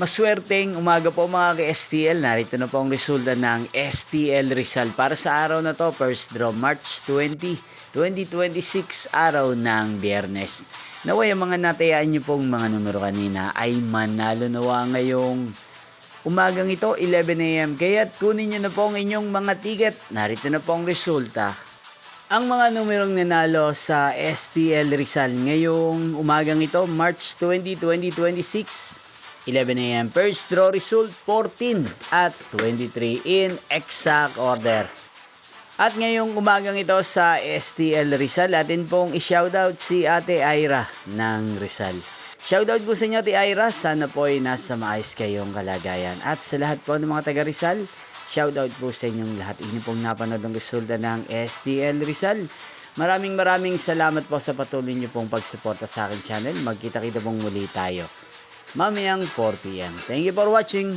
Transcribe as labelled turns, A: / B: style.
A: Maswerteng umaga po mga ka-STL. Narito na po ang resulta ng STL Rizal para sa araw na to. First draw March 20, 2026, araw ng Biyernes. Naway ang mga natayaan nyo pong mga numero kanina ay manalo nawa ngayong umagang ito 11 AM. Kaya't kunin nyo na po ang inyong mga ticket. Narito na po ang resulta. Ang mga numerong nanalo sa STL Rizal ngayong umagang ito March 20, 2026, 11 AM. First draw result 14 at 23 in exact order. At ngayong umagang ito sa STL Rizal, atin pong i-shoutout si Ate Ira ng Rizal. Shoutout po sa inyo Ate Ira, sana po ay nasa maayos kayong kalagayan. At sa lahat po ng mga taga Rizal, shoutout po sa inyong lahat. Inyo pong napanood ang resulta ng STL Rizal. Maraming salamat po sa patuloy niyo pong pagsuporta sa aking channel. Magkita-kita pong muli tayo mamayang 4 PM. Thank you for watching.